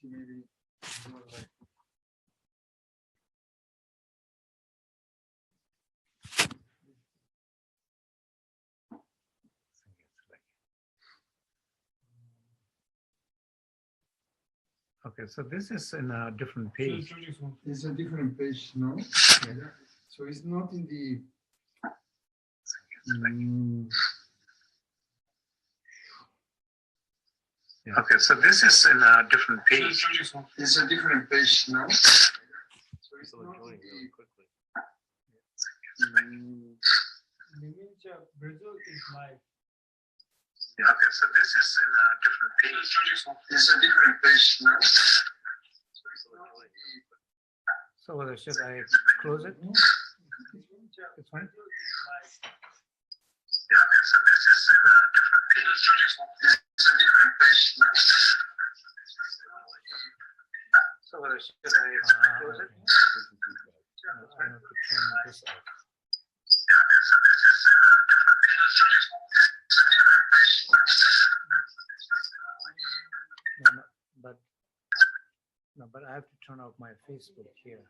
maybe. Okay, so this is in a different page. It's a different page, no? Yeah. So it's not in the. Yeah. Okay, so this is in a different page. It's a different page, no? So it's not in the. Ligmincha, Brazil is my. Yeah. Okay, so this is in a different page. It's a different page, no? So whether should I close it? It's fine. Yeah, so this is a different page. It's a different page, no? So whether should I close it? I have to turn this off. But I have to turn off my Facebook here.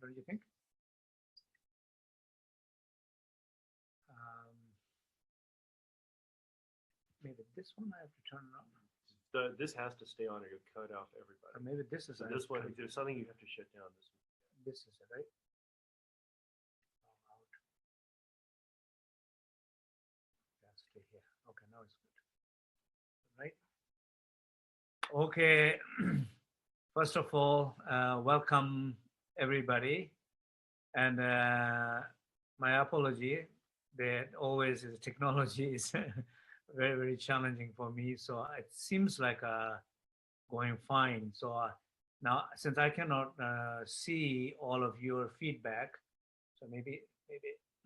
Don't you think? Maybe this one I have to turn on. This has to stay on, or you'll cut off everybody. Or maybe this is this one. There's something you have to shut down. This is it, right? Stay here. Okay, now it's good. Right? Okay. First of all, welcome everybody, and my apology that always is technology is very, very challenging for me. So it seems like going fine. So now, since I cannot see all of your feedback, so maybe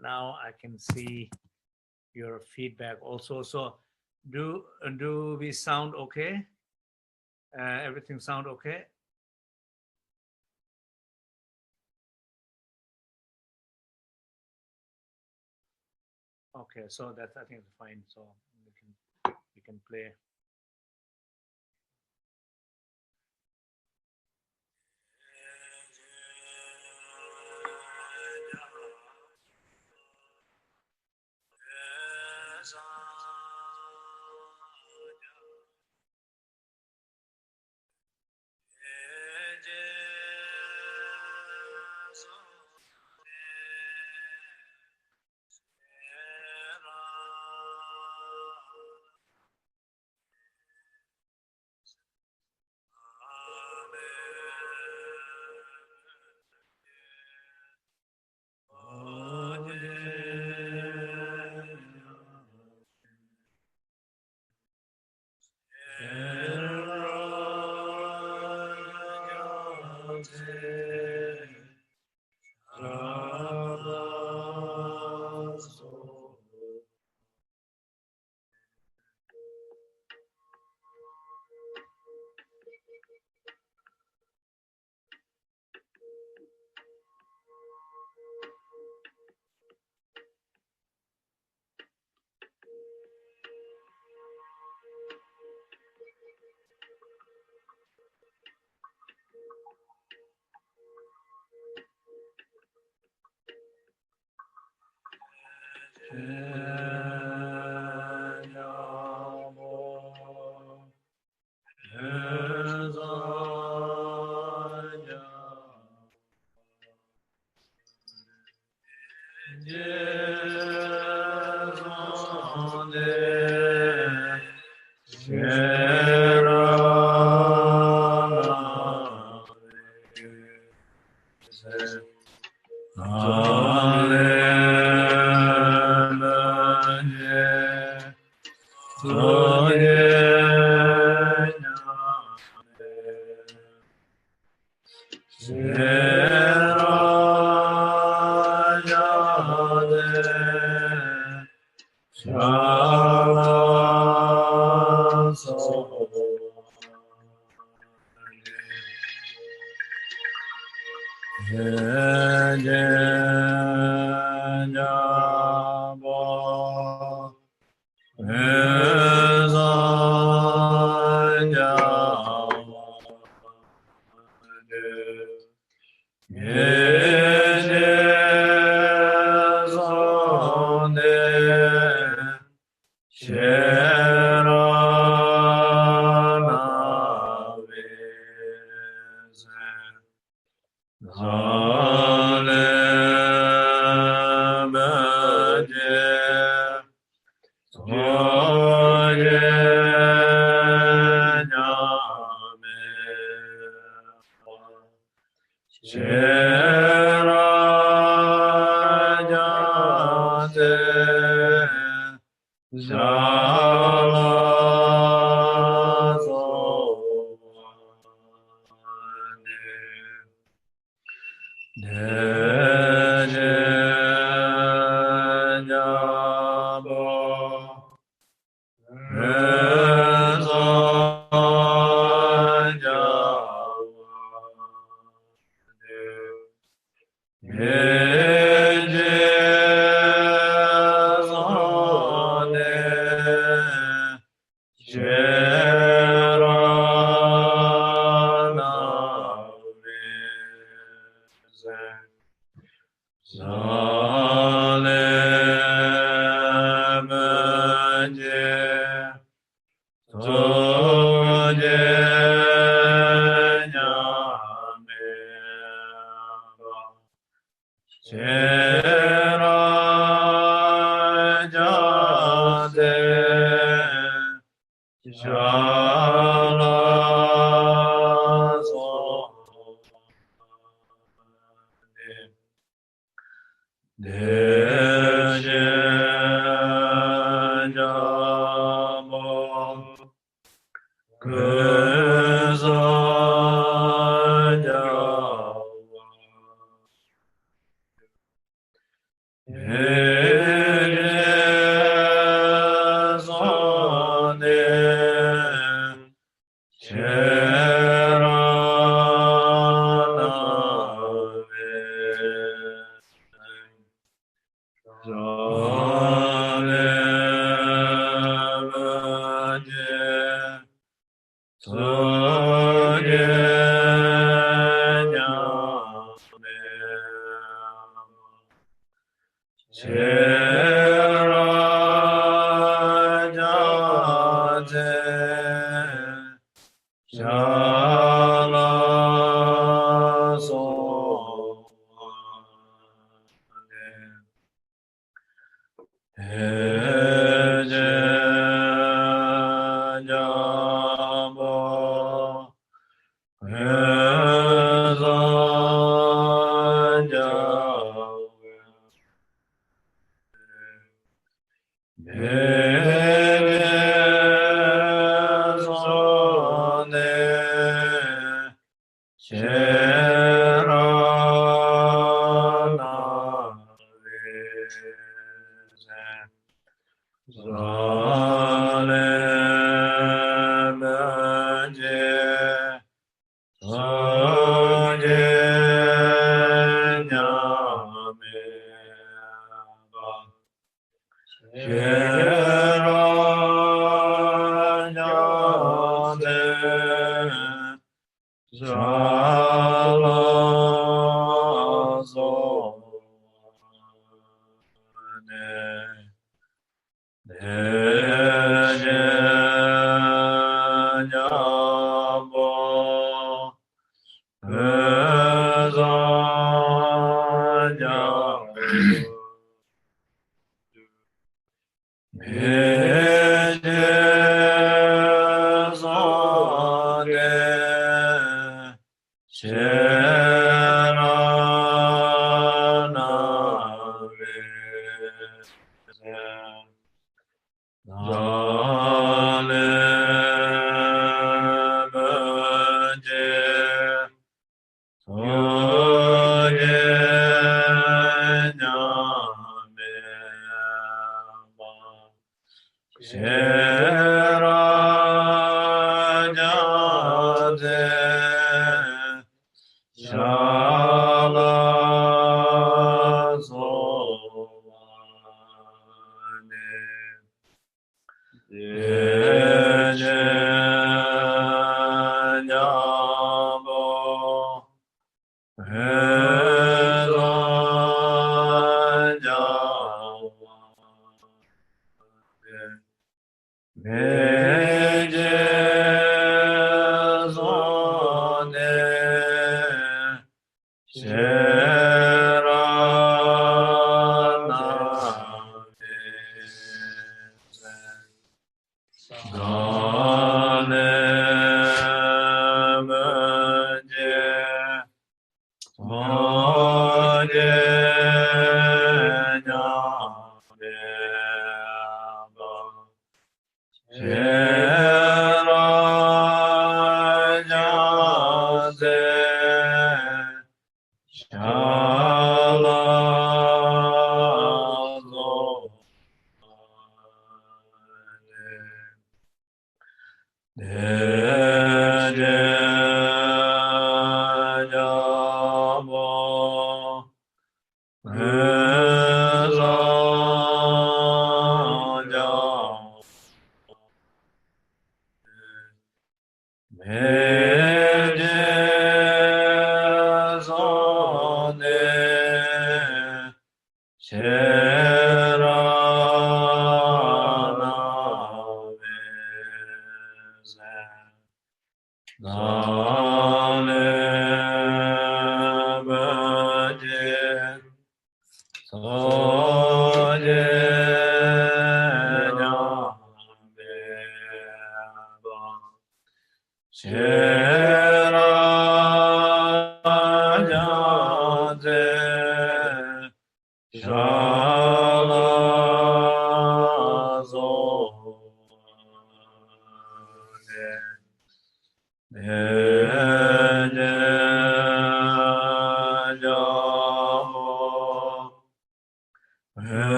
now I can see your feedback also. So do we sound okay? Everything sound okay? Okay, so that's, I think it's fine. So we can play.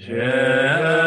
Yeah.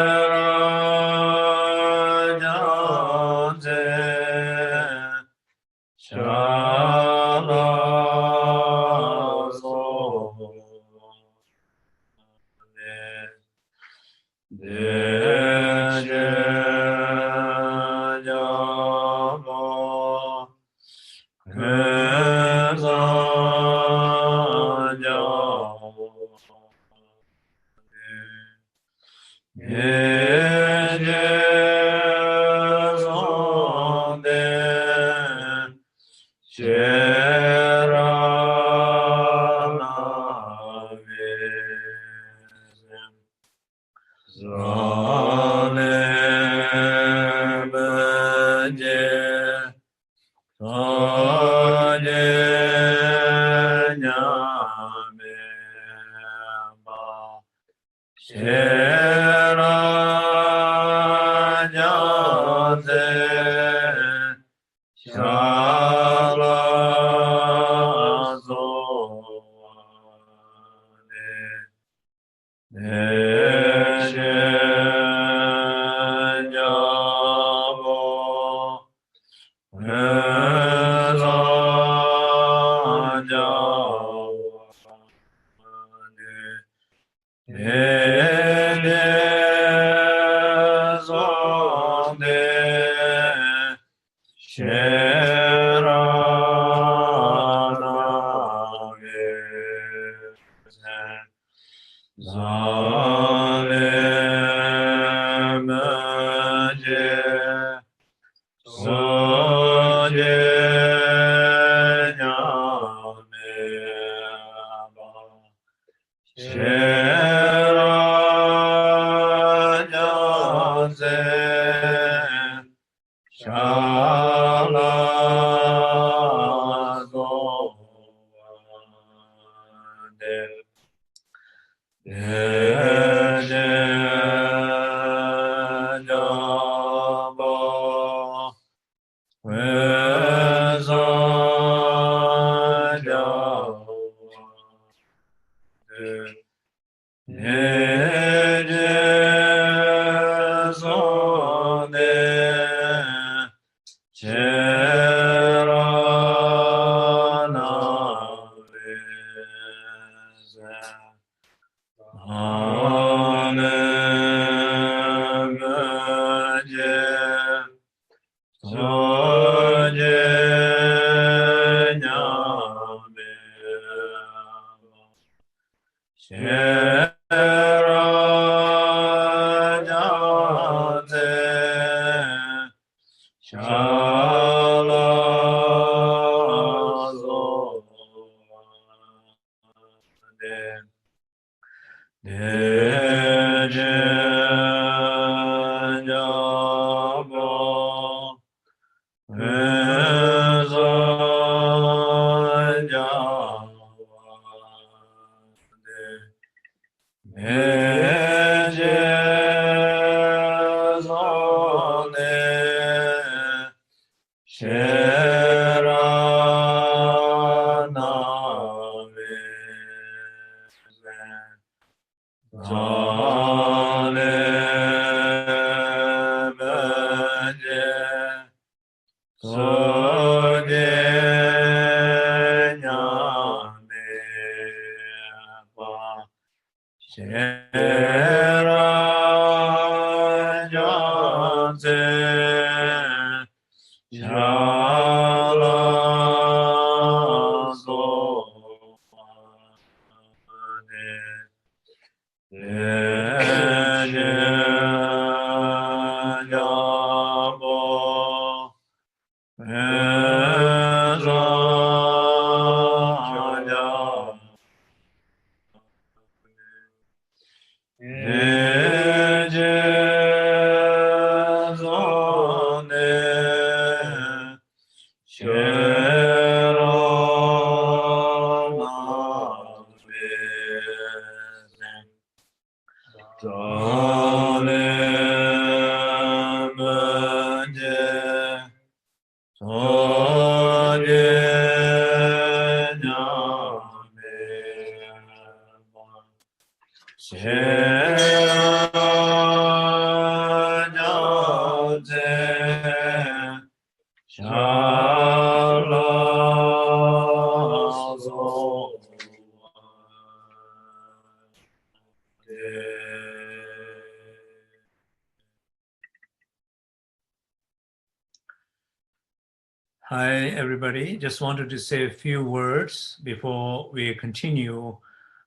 Hi, everybody. Just wanted to say a few words before we continue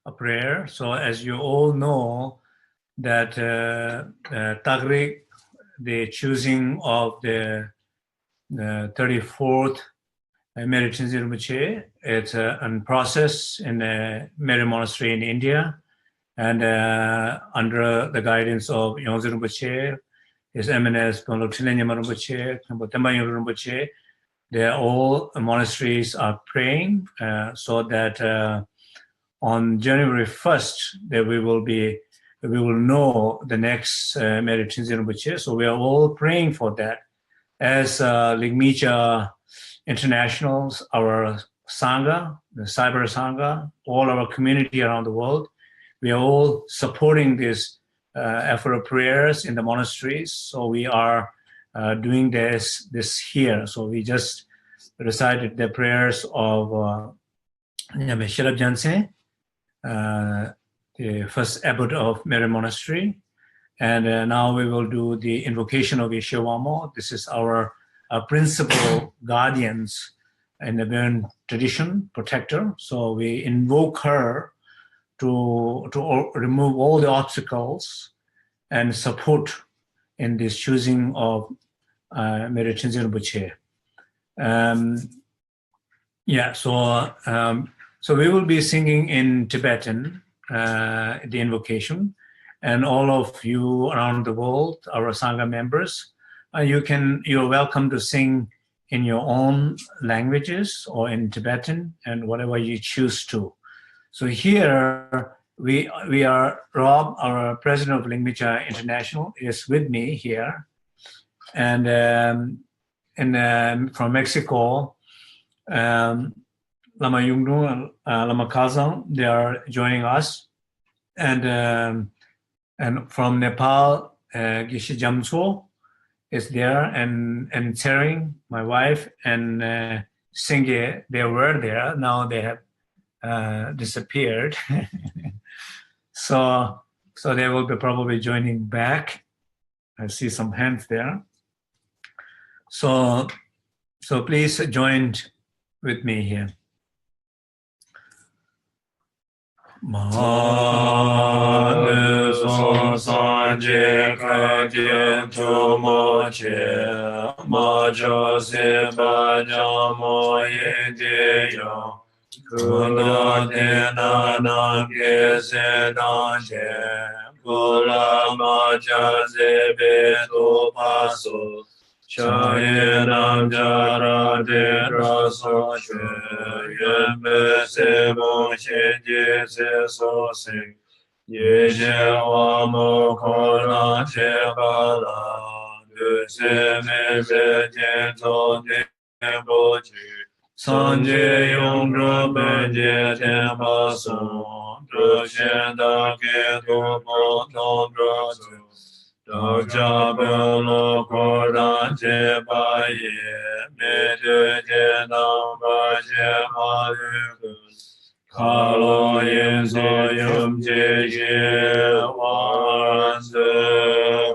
a prayer. So, as you all know, that Tagrik, the choosing of the 34th Menri Trizin Rinpoche, it's in process in the Menri Monastery in India, and under the guidance of Yongzin Rinpoche, His Holiness Lungtok Tenpai Nyima Rinpoche, Tenpai Nyima Rinpoche. They're all monasteries are praying so that on January 1st that we will know the next Menri Trizin Rinpoche. So we are all praying for that. As Ligmincha International, our sangha, the cyber sangha, all our community around the world, we are all supporting this effort of prayers in the monasteries. So we are doing this here. So we just recited the prayers of Nyame Sherab Gyaltsen, the first abbot of Menri Monastery. And now we will do the invocation of Yeshua. This is our principal guardians in the Bön tradition, protector. So we invoke her to remove all the obstacles and support in this choosing of Menri Trizin Rinpoche. So we will be singing in Tibetan the invocation, and all of you around the world, our sangha members, you're welcome to sing in your own languages or in Tibetan and whatever you choose to. So here we are, Rob, our president of Ligmincha International, is with me here, and from Mexico, Lama Yungdu and Lama Kazang, they are joining us, and from Nepal, Geshe Jamso is there, and Tsering, my wife, and Singye, they were there. Now they have disappeared. so they will be probably joining back. I see some hands there. So please join with me here. Ma ne so san je ka je tu mo che ma jo se ba ja mo ye de yo ku na de na na ke se na je ku la ma ja se be tu pa so Chaye nam jara de raso che yembe se mo che je se so se ye je wa mo ko na che ba la de se me se je to de bo chi san je yong zhe ben je tian ba song zhe xian da ge du bo tong zhe zu Doja Bön ko dan che ba ye me de je nam ba je ma lu ka lo yin so yum je ye wan ze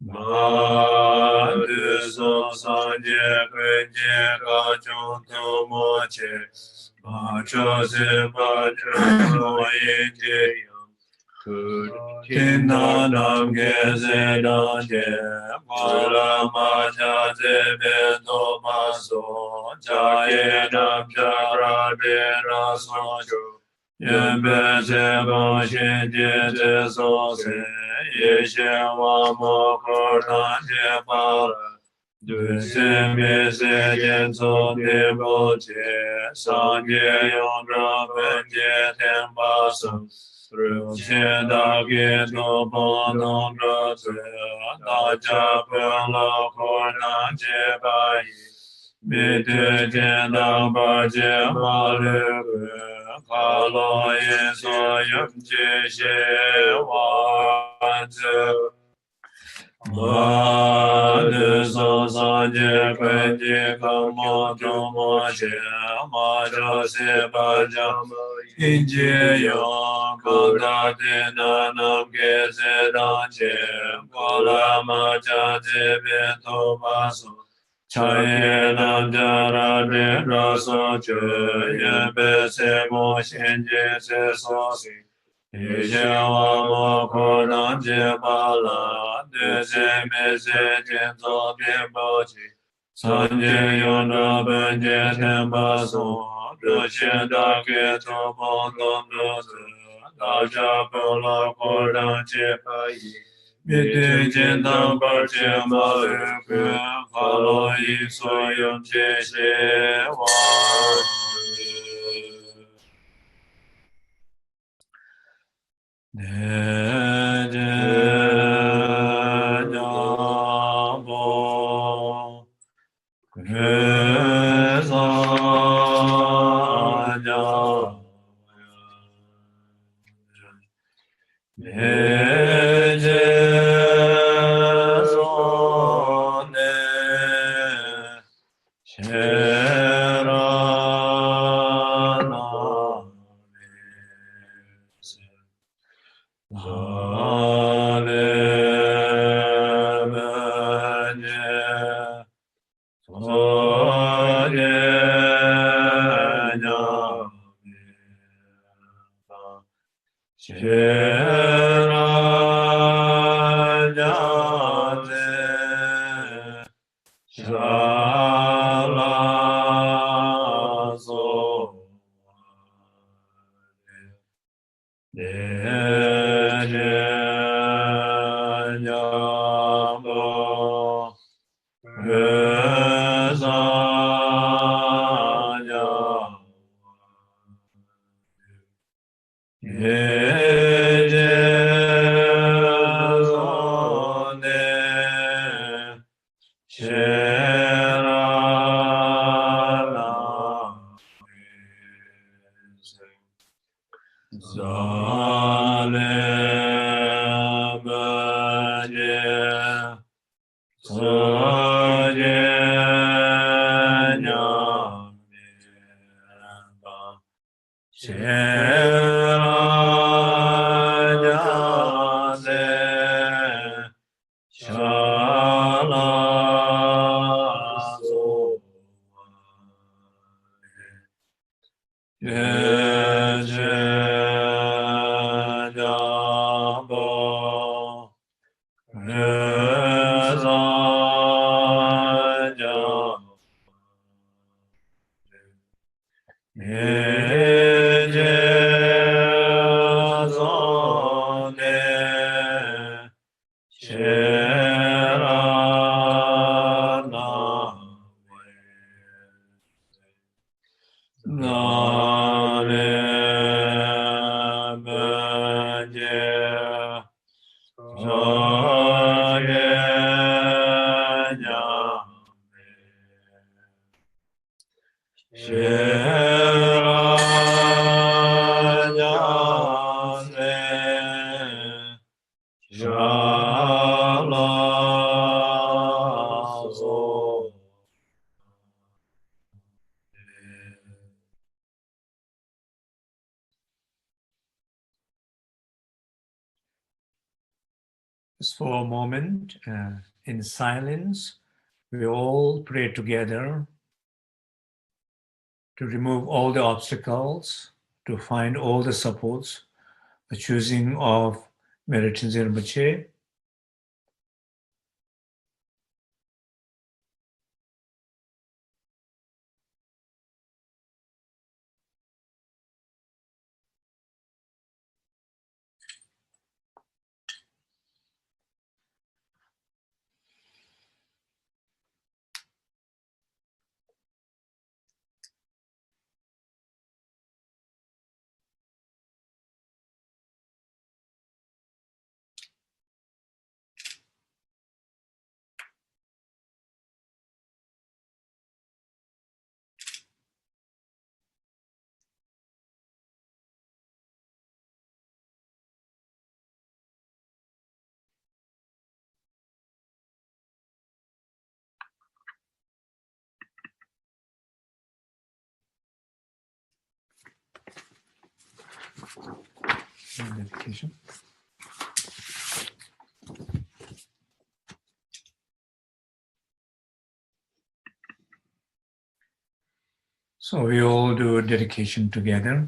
ma du so san je kuen je ka chung tu mo che ma cho se ba je lo yin je Kinna nam ge se dan je mula ma cha se be to ma so cha ye nam cha ra de ra so chu yen be se ba shin je te so se ye shen wa mo ko dan je pa du se me se yen so de bo che san je yong ra ben je ten ba so Ru xian da ge do bo nong zhe zhe da jia bön lo ko nan jie ba yi mi de jian dang ba jie ma lu ge ka lo yin so yum jie xie wan zhe ma de so san jie kuen jie keng mo zhong mo xie ma zhou xie ba jiang yin jie yong ko da de na nam ge se dan jie ko la ma cha jie bian to ba so Chaye nam jara de raso che ye be se mo shen je se so si. Ye wa mo ko nam je pa la de se me se jen zo bien bo chi. San je yon ra ben je ten ba so. De shen da ke to bon dom do se. Da ja po la ko dan che pa yi. Mitten jen dam par che ma le ke. Follow you so yum che she wa. Ne je ja bo. Ke sa ja. Ne je so ne. Just for a moment, in silence, we all pray together to remove all the obstacles, to find all the supports, the choosing of Menri Trizin Rinpoche. Meditation. So we all do a dedication together.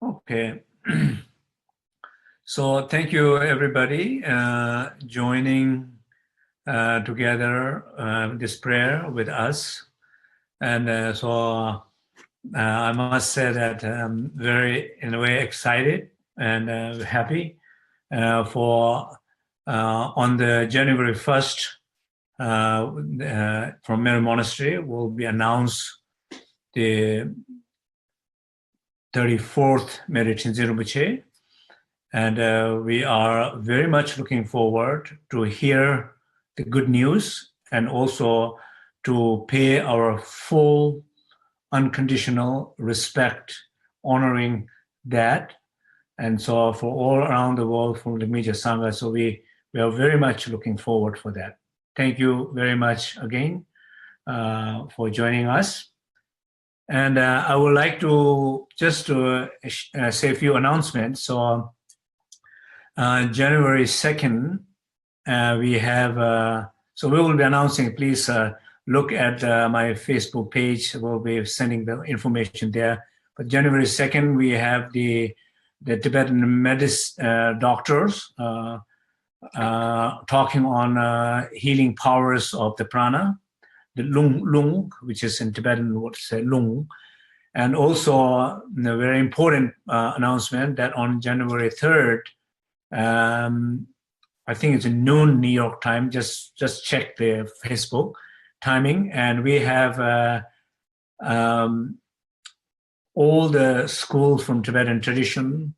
Okay. So thank you, everybody, joining together this prayer with us. And so I must say that I'm very, in a way, excited and happy for on the January 1st from Menri Monastery will be announced the 34th Menri Trizin Rinpoche. And we are very much looking forward to hear the good news and also to pay our full unconditional respect, honoring that. And so for all around the world from Ligmincha Sangha, so we are very much looking forward for that. Thank you very much again for joining us. And I would like to just say a few announcements. So January 2nd, we have, so we will be announcing, please look at my Facebook page. We'll be sending the information there. But January 2nd, we have the Tibetan doctors talking on healing powers of the prana, the lung, which is in Tibetan, what to say, lung. And also a very important announcement that on January 3rd, I think it's in noon New York time, just check the Facebook timing, and we have all the schools from Tibetan tradition,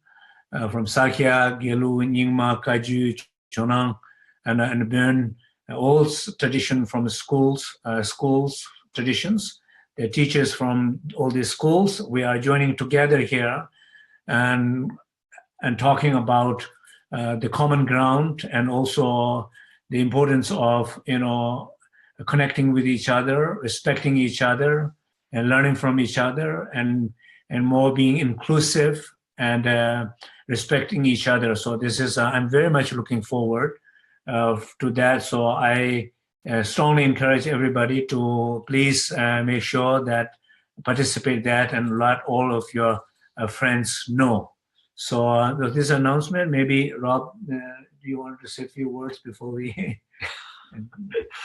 from Sakya, Gelu, Nyingma, Kaju, Chonang, and Bön, all tradition from the schools traditions. The teachers from all these schools, we are joining together here and talking about the common ground and also the importance of, connecting with each other, respecting each other, and learning from each other, and more being inclusive and respecting each other. So this is, I'm very much looking forward to that. So I strongly encourage everybody to please make sure that participate that and let all of your friends know. So this announcement, maybe Rob, do you want to say a few words before we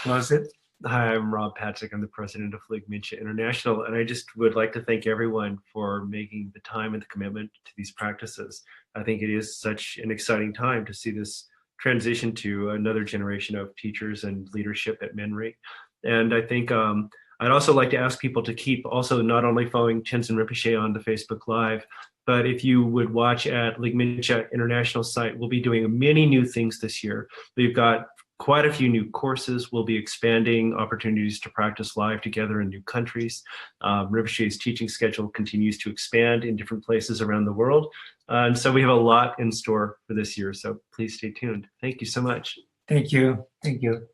close it? Hi, I'm Rob Patrick. I'm the president of Ligmincha International, and I just would like to thank everyone for making the time and the commitment to these practices. I think it is such an exciting time to see this transition to another generation of teachers and leadership at Menri. And I think I'd also like to ask people to keep also not only following Tenzin Rinpoche on the Facebook Live, but if you would watch at Ligmincha International site, we'll be doing many new things this year. We've got quite a few new courses. We'll be expanding opportunities to practice live together in new countries. Rinpoche's teaching schedule continues to expand in different places around the world. And so we have a lot in store for this year. So please stay tuned. Thank you so much. Thank you. Thank you.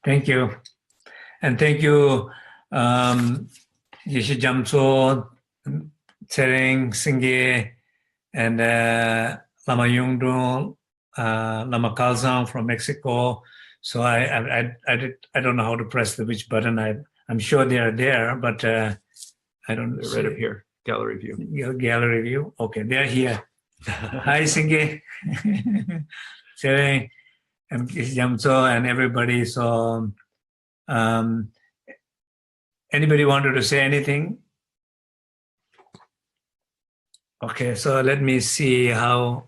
Thank you. And thank you, Yeshe Jamso, Tsering, Singye, and Lama Yungdrung, Lama Kalzang from Mexico. So I don't know how to press the which button. I'm sure they are there, but I don't. They're right up here. Gallery view. Gallery view. Okay, they're here. Hi, Singye, Tsering, and Jamso, and everybody. So, anybody wanted to say anything? Okay, so let me see how.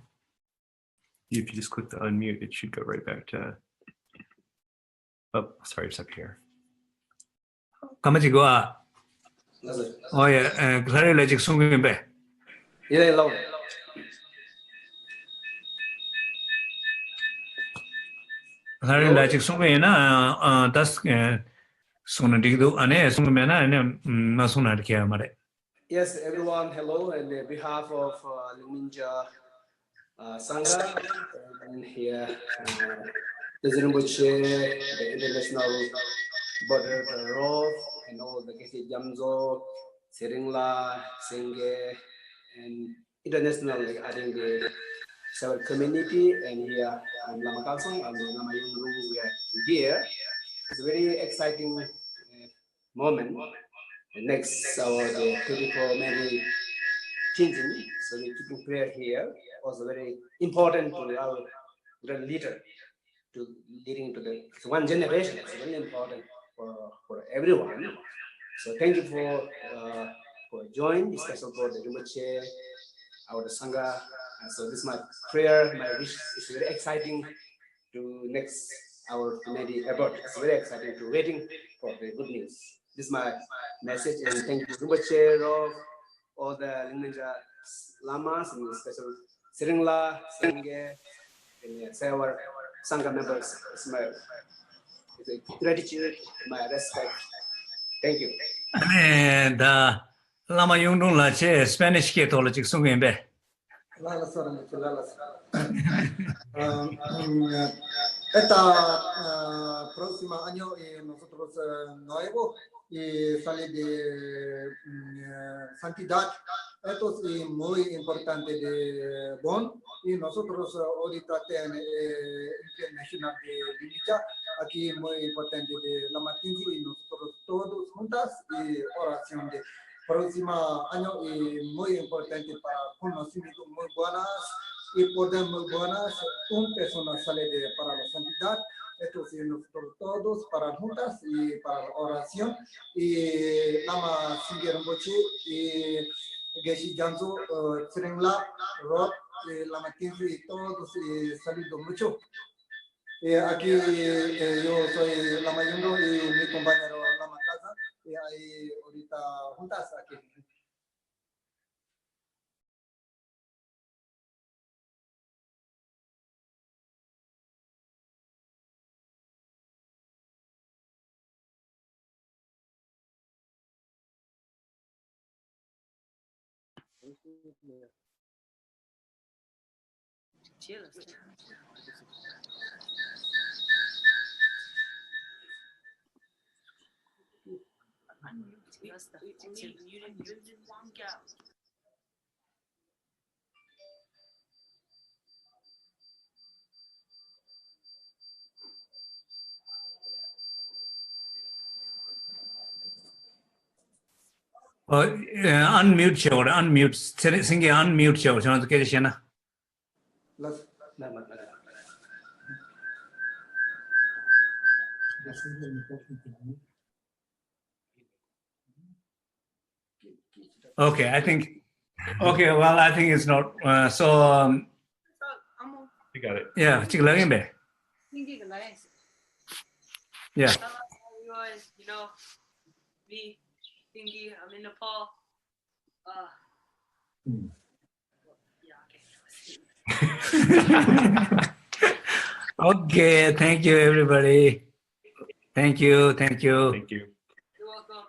If you just click the unmute, it should go right back to. Oh, sorry, it's up here. Kamaji goa. Oh yeah, Clary Logic Sungin Be. Yeah, long. Clary Logic Sungin na das Sunadigdu ane Sungmena and Masuna Mare. Yes, everyone, hello, and on behalf of Ligmincha Sangha, and here, the Rinpoche, the International Border Road, and all the Kesi Jamzo, Seringla, Senge, and international, I think the our community, and here I'm Lama Kalsong, and Lama Yungru, we are here. It's a very exciting moment. Next, the 24 Menri Trizin, so we're keeping prayer here, also very important to our grand leader, to leading to the one generation. It's very important for everyone. So thank you for joining this special board, the Rinpoche, our sangha. So this is my prayer, my wish. It's very exciting to next our Menri abbot. It's very exciting to waiting for the good news. This is my message, and thank you Rinpoche of all the Ligmincha Lamas and special Seringla, Sangye, and our Sangha members. It's a gratitude, my respect. Thank you. And Lama Yungdung la che Spanish ke to logic Sungin Be. Esta próximo año nosotros nuevo y sale de santidad. Esto es muy importante de Bön y nosotros ahorita tenemos International de Ligmincha, aquí muy importante de la Martín y nosotros todos juntas y oración de próximo año y muy importante para conocimiento muy buenas y poder muy buenas, un persona sale para la santidad, esto sí nosotros todos para juntas y para la oración y Lama Rinpoche y Geshe Jamso, Seringla, Rod, Lama Tinsi y todos salido mucho. Aquí yo soy Lama Yungro y mi compañero Lama Casa y ahí ahorita juntas aquí. Unmute show, unmute. Singye unmute show. So to get shena. Okay, I think. Okay, well, I think it's not. So. You got it. Yeah, chiklagin be. Yeah. You know, me, thingy, I'm in Nepal. Yeah, okay, thank you, everybody. Thank you, thank you. Thank you. You're welcome.